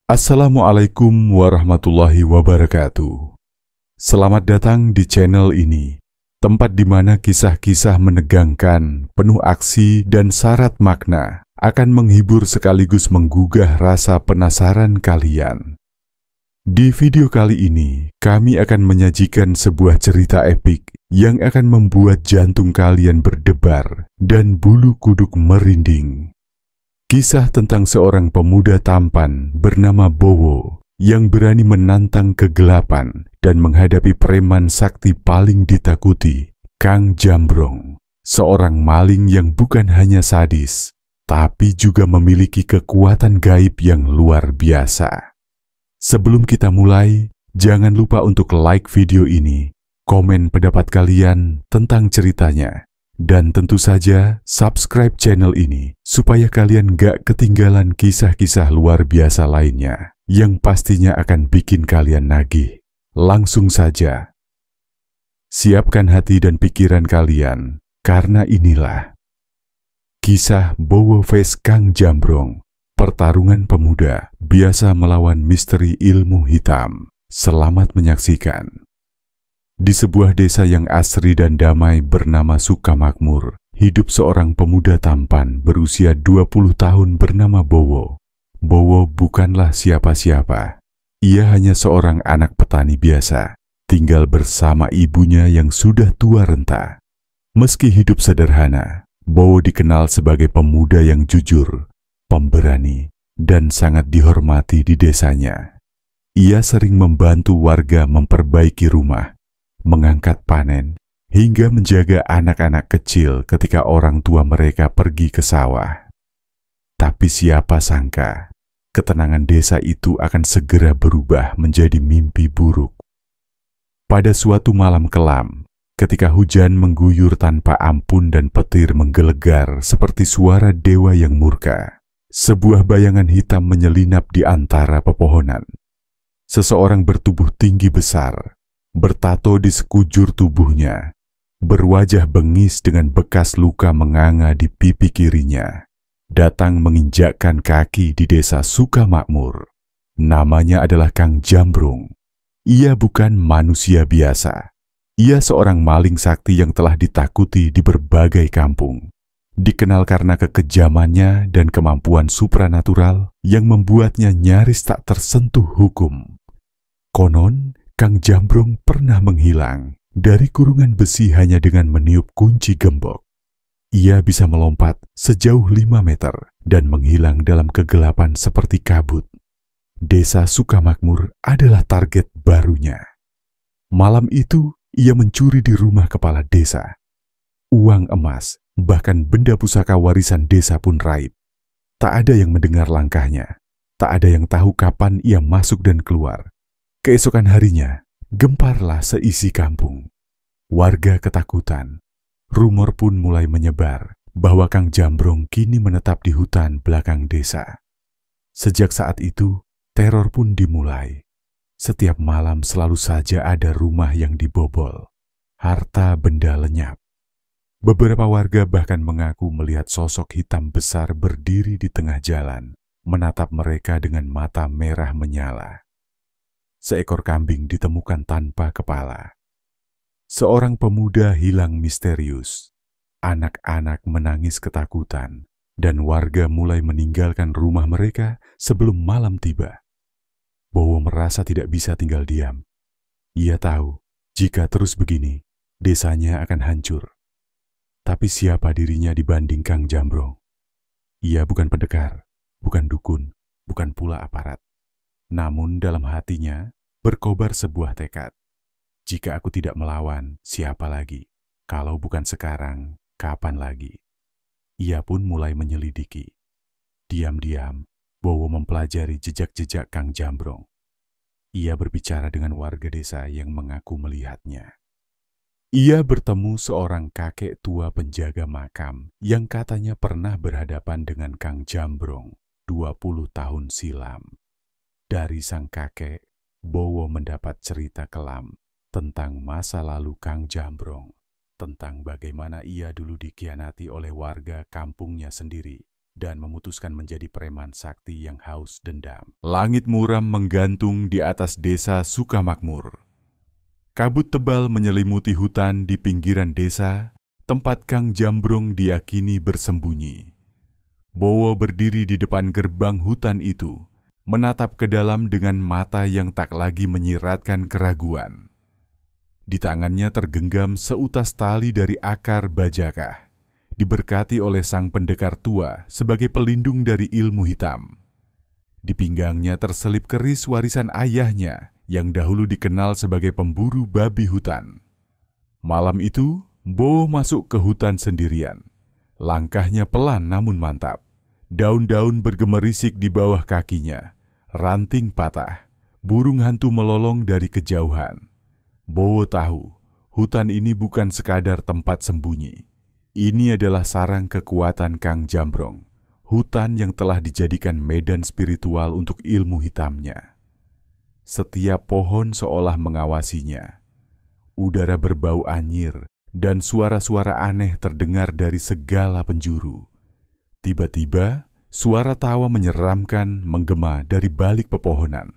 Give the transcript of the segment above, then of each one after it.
Assalamualaikum warahmatullahi wabarakatuh. Selamat datang di channel ini, tempat di mana kisah-kisah menegangkan, penuh aksi dan syarat makna akan menghibur sekaligus menggugah rasa penasaran kalian. Di video kali ini, kami akan menyajikan sebuah cerita epik yang akan membuat jantung kalian berdebar dan bulu kuduk merinding. Kisah tentang seorang pemuda tampan bernama Bowo yang berani menantang kegelapan dan menghadapi preman sakti paling ditakuti, Kang Jambrong, seorang maling yang bukan hanya sadis, tapi juga memiliki kekuatan gaib yang luar biasa. Sebelum kita mulai, jangan lupa untuk like video ini, komen pendapat kalian tentang ceritanya, dan tentu saja subscribe channel ini supaya kalian gak ketinggalan kisah-kisah luar biasa lainnya yang pastinya akan bikin kalian nagih. Langsung saja, siapkan hati dan pikiran kalian karena inilah kisah Bowo vs Kang Jambrong, pertarungan pemuda biasa melawan misteri ilmu hitam. Selamat menyaksikan. Di sebuah desa yang asri dan damai bernama Sukamakmur, hidup seorang pemuda tampan berusia 20 tahun bernama Bowo. Bowo bukanlah siapa-siapa. Ia hanya seorang anak petani biasa, tinggal bersama ibunya yang sudah tua renta. Meski hidup sederhana, Bowo dikenal sebagai pemuda yang jujur, pemberani, dan sangat dihormati di desanya. Ia sering membantu warga memperbaiki rumah, mengangkat panen, hingga menjaga anak-anak kecil ketika orang tua mereka pergi ke sawah. Tapi siapa sangka, ketenangan desa itu akan segera berubah menjadi mimpi buruk. Pada suatu malam kelam, ketika hujan mengguyur tanpa ampun dan petir menggelegar seperti suara dewa yang murka, sebuah bayangan hitam menyelinap di antara pepohonan. Seseorang bertubuh tinggi besar, bertato di sekujur tubuhnya, berwajah bengis dengan bekas luka menganga di pipi kirinya, datang menginjakkan kaki di desa Sukamakmur. Namanya adalah Kang Jambrong. Ia bukan manusia biasa. Ia seorang maling sakti yang telah ditakuti di berbagai kampung. Dikenal karena kekejamannya dan kemampuan supranatural yang membuatnya nyaris tak tersentuh hukum. Konon, Kang Jambrong pernah menghilang dari kurungan besi hanya dengan meniup kunci gembok. Ia bisa melompat sejauh 5 meter dan menghilang dalam kegelapan seperti kabut. Desa Sukamakmur adalah target barunya. Malam itu, ia mencuri di rumah kepala desa. Uang emas, bahkan benda pusaka warisan desa pun raib. Tak ada yang mendengar langkahnya. Tak ada yang tahu kapan ia masuk dan keluar. Keesokan harinya, gemparlah seisi kampung. Warga ketakutan. Rumor pun mulai menyebar bahwa Kang Jambrong kini menetap di hutan belakang desa. Sejak saat itu, teror pun dimulai. Setiap malam selalu saja ada rumah yang dibobol. Harta benda lenyap. Beberapa warga bahkan mengaku melihat sosok hitam besar berdiri di tengah jalan, menatap mereka dengan mata merah menyala. Seekor kambing ditemukan tanpa kepala. Seorang pemuda hilang misterius. Anak-anak menangis ketakutan, dan warga mulai meninggalkan rumah mereka sebelum malam tiba. Bowo merasa tidak bisa tinggal diam. Ia tahu, jika terus begini, desanya akan hancur. Tapi siapa dirinya dibanding Kang Jambrong? Ia bukan pendekar, bukan dukun, bukan pula aparat. Namun dalam hatinya berkobar sebuah tekad. Jika aku tidak melawan, siapa lagi? Kalau bukan sekarang, kapan lagi? Ia pun mulai menyelidiki. Diam-diam, Bowo mempelajari jejak-jejak Kang Jambrong. Ia berbicara dengan warga desa yang mengaku melihatnya. Ia bertemu seorang kakek tua penjaga makam yang katanya pernah berhadapan dengan Kang Jambrong 20 tahun silam. Dari sang kakek, Bowo mendapat cerita kelam tentang masa lalu Kang Jambrong, tentang bagaimana ia dulu dikhianati oleh warga kampungnya sendiri, dan memutuskan menjadi preman sakti yang haus dendam. Langit muram menggantung di atas desa Sukamakmur. Kabut tebal menyelimuti hutan di pinggiran desa, tempat Kang Jambrong diyakini bersembunyi. Bowo berdiri di depan gerbang hutan itu, menatap ke dalam dengan mata yang tak lagi menyiratkan keraguan. Di tangannya tergenggam seutas tali dari akar bajakah, diberkati oleh sang pendekar tua sebagai pelindung dari ilmu hitam. Di pinggangnya terselip keris warisan ayahnya yang dahulu dikenal sebagai pemburu babi hutan. Malam itu, Bowo masuk ke hutan sendirian. Langkahnya pelan namun mantap. Daun-daun bergemerisik di bawah kakinya. Ranting patah. Burung hantu melolong dari kejauhan. Bowo tahu, hutan ini bukan sekadar tempat sembunyi. Ini adalah sarang kekuatan Kang Jambrong. Hutan yang telah dijadikan medan spiritual untuk ilmu hitamnya. Setiap pohon seolah mengawasinya. Udara berbau anyir dan suara-suara aneh terdengar dari segala penjuru. Tiba-tiba, suara tawa menyeramkan menggema dari balik pepohonan.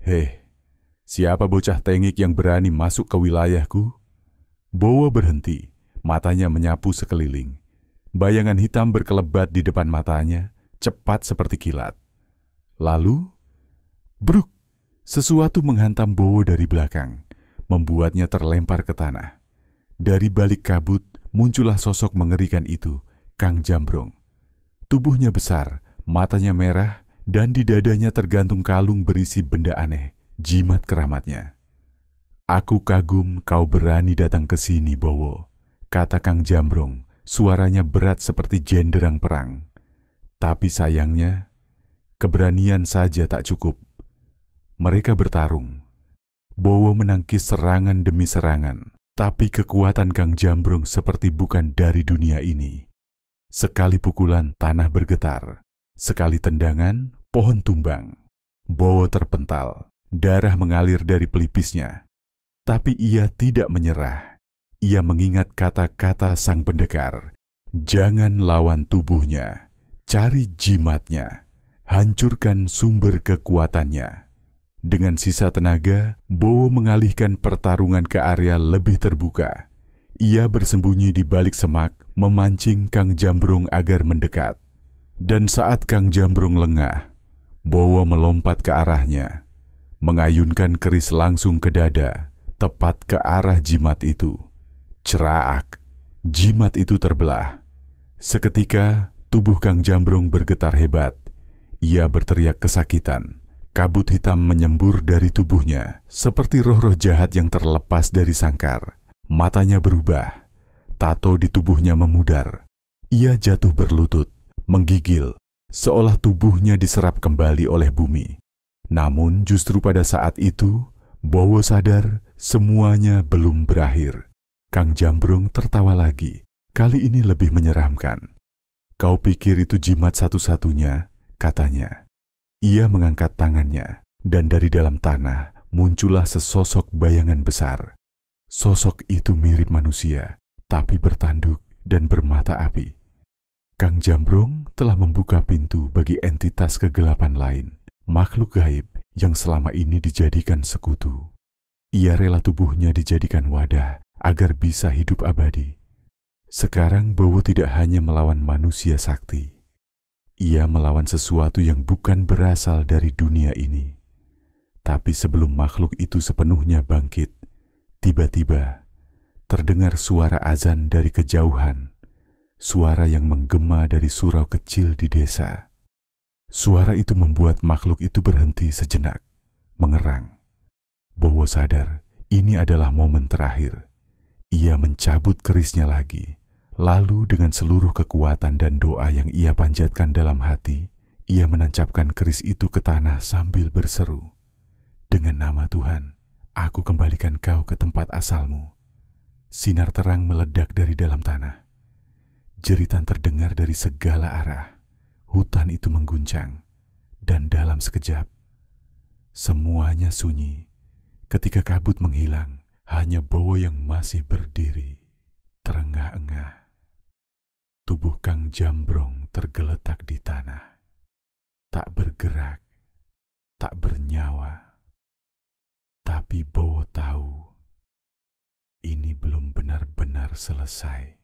"Heh, siapa bocah tengik yang berani masuk ke wilayahku?" Bowo berhenti, matanya menyapu sekeliling. Bayangan hitam berkelebat di depan matanya, cepat seperti kilat. Lalu, bruk! Sesuatu menghantam Bowo dari belakang, membuatnya terlempar ke tanah. Dari balik kabut, muncullah sosok mengerikan itu, Kang Jambrong. Tubuhnya besar, matanya merah, dan di dadanya tergantung kalung berisi benda aneh, jimat keramatnya. "Aku kagum kau berani datang ke sini, Bowo," kata Kang Jambrong, suaranya berat seperti jenderang perang. Tapi sayangnya, keberanian saja tak cukup. Mereka bertarung. Bowo menangkis serangan demi serangan, tapi kekuatan Kang Jambrong seperti bukan dari dunia ini. Sekali pukulan, tanah bergetar. Sekali tendangan, pohon tumbang. Bowo terpental, darah mengalir dari pelipisnya. Tapi ia tidak menyerah. Ia mengingat kata-kata sang pendekar. Jangan lawan tubuhnya, cari jimatnya, hancurkan sumber kekuatannya. Dengan sisa tenaga, Bowo mengalihkan pertarungan ke area lebih terbuka. Ia bersembunyi di balik semak, memancing Kang Jambrong agar mendekat. Dan saat Kang Jambrong lengah, Bowo melompat ke arahnya, mengayunkan keris langsung ke dada, tepat ke arah jimat itu. Ceraak, jimat itu terbelah. Seketika, tubuh Kang Jambrong bergetar hebat. Ia berteriak kesakitan. Kabut hitam menyembur dari tubuhnya, seperti roh-roh jahat yang terlepas dari sangkar. Matanya berubah, tato di tubuhnya memudar. Ia jatuh berlutut, menggigil, seolah tubuhnya diserap kembali oleh bumi. Namun justru pada saat itu, Bowo sadar semuanya belum berakhir. Kang Jambrong tertawa lagi, kali ini lebih menyeramkan. "Kau pikir itu jimat satu-satunya?" katanya. Ia mengangkat tangannya, dan dari dalam tanah muncullah sesosok bayangan besar. Sosok itu mirip manusia, tapi bertanduk dan bermata api. Kang Jambrong telah membuka pintu bagi entitas kegelapan lain, makhluk gaib yang selama ini dijadikan sekutu. Ia rela tubuhnya dijadikan wadah agar bisa hidup abadi. Sekarang Bowo tidak hanya melawan manusia sakti. Ia melawan sesuatu yang bukan berasal dari dunia ini. Tapi sebelum makhluk itu sepenuhnya bangkit, tiba-tiba terdengar suara azan dari kejauhan, suara yang menggema dari surau kecil di desa. Suara itu membuat makhluk itu berhenti sejenak, mengerang. Bowo sadar ini adalah momen terakhir. Ia mencabut kerisnya lagi. Lalu dengan seluruh kekuatan dan doa yang ia panjatkan dalam hati, ia menancapkan keris itu ke tanah sambil berseru, "Dengan nama Tuhan, aku kembalikan kau ke tempat asalmu." Sinar terang meledak dari dalam tanah. Jeritan terdengar dari segala arah. Hutan itu mengguncang, dan dalam sekejap, semuanya sunyi. Ketika kabut menghilang, hanya Bowo yang masih berdiri, terengah-engah. Tubuh Kang Jambrong tergeletak di tanah, tak bergerak, tak bernyawa. Tapi Bowo tahu ini belum benar-benar selesai.